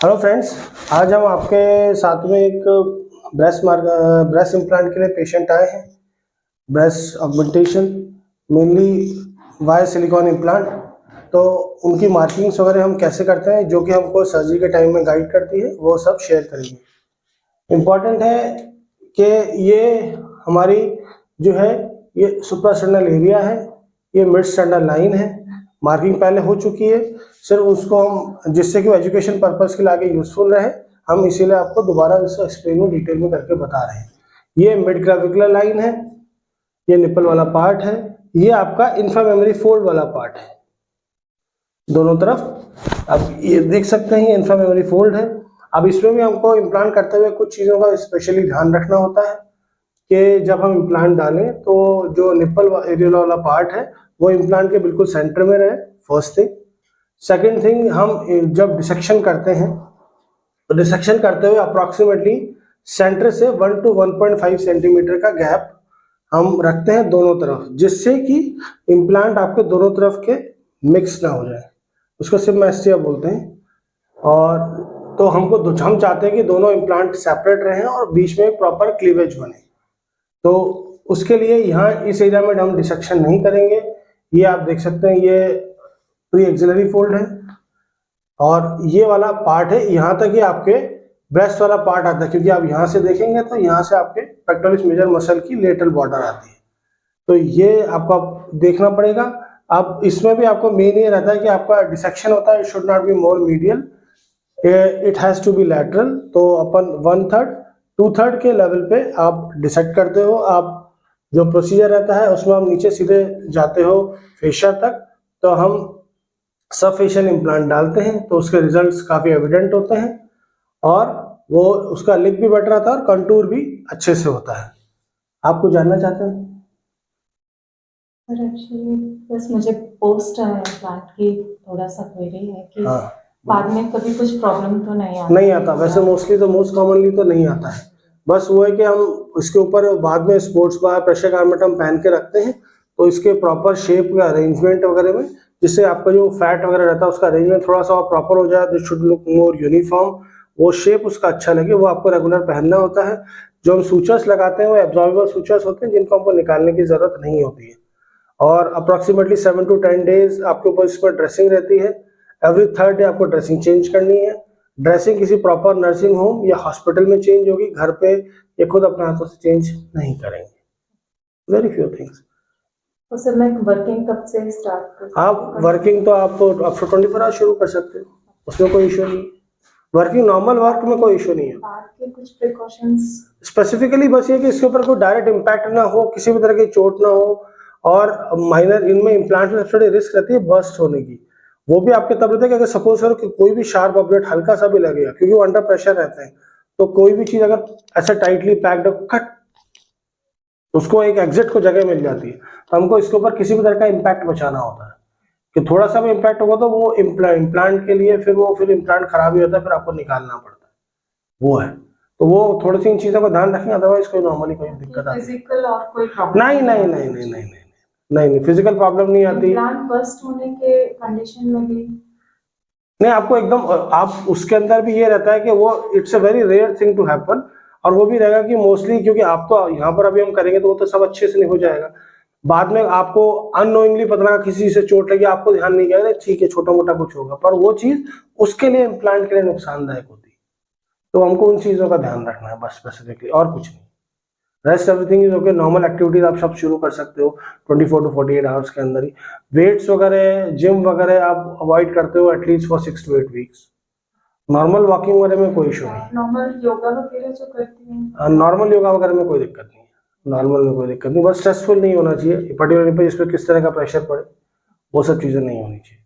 Hello friends, आज हम आपके साथ में एक ब्रेस्ट इम्प्लांट के लिए पेशेंट आए हैं। Breast augmentation mainly via silicon implant. तो उनकी मार्किंग्स वगैरह हम कैसे करते हैं जो कि हमको सर्जरी के टाइम में गाइड करती है, वो सब शेयर करेंगे। इम्पॉर्टेंट है कि ये हमारी जो है ये सुप्रास्टेरनल एरिया है, ये मिड स्टर्नल लाइन है। मार्किंग पहले हो चुकी है, सिर्फ उसको हम जिससे कि एजुकेशन पर्पस के लिए आगे यूजफुल रहे, हम इसीलिए आपको दोबारा इसको एक्सप्लेन डिटेल में करके बता रहे हैं। ये मिड क्लेविकुलर लाइन है, ये निपल वाला पार्ट है, ये आपका इंफ्रामेमरी फोल्ड वाला पार्ट है दोनों तरफ। आप ये देख सकते हैं, ये इंफ्रामेमरी फोल्ड है। अब इसमें भी हमको इम्प्लांट करते हुए कुछ चीज़ों का स्पेशली ध्यान रखना होता है कि जब हम इम्प्लांट डालें तो जो निपल एरिया वाला पार्ट है वो इम्प्लांट के बिल्कुल सेंटर में रहे, फर्स्ट थिंग। सेकेंड थिंग, हम जब डिसेक्शन करते हैं तो डिसेक्शन करते हुए अप्रॉक्सीमेटली सेंटर से 1 to 1.5 सेंटीमीटर का गैप हम रखते हैं दोनों तरफ, जिससे कि इम्प्लांट आपके दोनों तरफ के मिक्स ना हो जाए। उसको सिमेस्टिया बोलते हैं। और तो हम चाहते हैं कि दोनों इम्प्लांट सेपरेट रहें और बीच में प्रॉपर क्लीवेज बने। तो उसके लिए यहाँ इस एरिया में हम डिसेक्शन नहीं करेंगे। ये आप देख सकते हैं, ये प्री एक्सिलरी फोल्ड है और ये वाला पार्ट है, यहाँ तक ये आपके ब्रेस्ट वाला पार्ट आता है, क्योंकि आप यहाँ से देखेंगे तो यहाँ से आपके पेक्टोरलिस मेजर मसल की लेटरल बॉर्डर आती है। तो ये आपको देखना पड़ेगा। अब इसमें भी आपको मेन ये रहता है कि आपका डिसेक्शन होता है, it should not be more medial, it has to be lateral. तो अपन 1/3 2/3 के लेवल पे आप डिसेक्ट करते हो। आप जो प्रोसीजर रहता है उसमें हम नीचे सीधे जाते हो फेशिया तक, तो हम सब फेशियल इम्प्लांट डालते हैं, तो उसके रिजल्ट्स काफ़ी एविडेंट होते हैं और वो उसका लिप भी बेटर आता है और कंटूर भी अच्छे से होता है। आपको जानना चाहते हैं? सर एक्चुअली बस मुझे पोस्ट इम्प्लांट की थोड़ा सा क्वेरी है कि बाद में कभी कुछ प्रॉब्लम तो नहीं आता? वैसे मोस्टली तो मोस्ट कॉमनली तो नहीं आता है। बस वो है कि हम इसके ऊपर बाद में स्पोर्ट्स बार प्रेशर गारमेंट हम पहन के रखते हैं, तो इसके प्रॉपर शेप का अरेंजमेंट वगैरह में, जिससे आपका जो फैट वगैरह रहता है उसका अरेंजमेंट थोड़ा सा प्रॉपर हो जाए, this should look more uniform, वो शेप उसका अच्छा लगे, वो आपको रेगुलर पहनना होता है। जो हम सूचर्स लगाते हैं वो एब्जॉर्बेबल सूचर्स होते हैं, जिनको हमको निकालने की जरूरत नहीं होती है। और अप्रॉक्सीमेटली 7 to 10 डेज आपके ऊपर इस पर ड्रेसिंग रहती है। एवरी 3rd डे आपको ड्रेसिंग चेंज करनी है। ड्रेसिंग किसी प्रॉपर नर्सिंग होम या हॉस्पिटल में चेंज होगी, घर पे ये खुद अपने हाथों से चेंज नहीं करेंगे। Very few things. तो सर मैं वर्किंग कब से स्टार्ट करूं? आप वर्किंग तो आप आफ्टर 24 आवर्स शुरू कर सकते हो, उसमें कोई इशू नहीं। वर्किंग नॉर्मल वर्क में कोई इशू नहीं है। आपके कुछ प्रिकॉशंस स्पेसिफिकली बस ये कि इसके ऊपर कोई डायरेक्ट इम्पैक्ट ना हो, किसी भी तरह की चोट ना हो, और माइनर इनमें इम्प्लांट में सबसे रिस्क रहती है बर्स्ट होने की। वो भी आपके तब रहता है कि अगर सपोज करो कि कोई भी शार्प ऑब्जेक्ट हल्का सा भी लगेगा, क्योंकि वो अंडर प्रेशर रहते हैं, तो कोई भी चीज अगर ऐसे टाइटली पैक्ड कट, उसको एक एग्जिट को जगह मिल जाती है। तो हमको इसके ऊपर किसी भी तरह का इम्पैक्ट बचाना होता है कि थोड़ा सा भी इम्पैक्ट होगा तो वो इम्प्लांट के लिए फिर इम्प्लांट खराब ही होता है, फिर आपको निकालना पड़ता है। वो है, तो वो थोड़ी सी इन चीजों का ध्यान रखें, अदरवाइज कोई नॉर्मली कोई दिक्कत आती है? फिजिकल और कोई प्रॉब्लम नहीं, फिजिकल प्रॉब्लम नहीं आती। इम्प्लांट बर्स्ट होने के कंडीशन में भी नहीं, आपको एकदम, आप उसके अंदर भी ये रहता है कि वो it's a very rare thing to happen, और वो भी रहेगा कि मोस्टली, क्योंकि आप तो यहाँ पर अभी हम करेंगे तो वो तो सब अच्छे से नहीं हो जाएगा। बाद में आपको अननोइंगली पता लगा किसी से चोट लगी, आपको ध्यान नहीं गया, ठीक है छोटा मोटा कुछ होगा, पर वो चीज उसके लिए इम्प्लांट के लिए नुकसानदायक होती है। तो हमको उन चीजों का ध्यान रखना है बस, स्पेसिफिकली, और कुछ नहीं। Rest everything is okay. Normal activities आप सब शुरू कर सकते हो 24 to 48 आवर्स के अंदर ही। वेट्स वगैरह, जिम वगैरह आप अवॉइड करते हो at least for 6 to 8 weeks. Normal walking वगैरह में कोई इशू नहीं। नॉर्मल योगा वगैरह जो करती हूँ, नॉर्मल योगा वगैरह में कोई दिक्कत नहीं है। नॉर्मल में कोई दिक्कत नहीं, बस स्ट्रेसफुल नहीं होना चाहिए, पर्टिकुलरली पे इस पर किस तरह का प्रेशर पड़े, वो सब चीज़ें नहीं होनी चाहिए।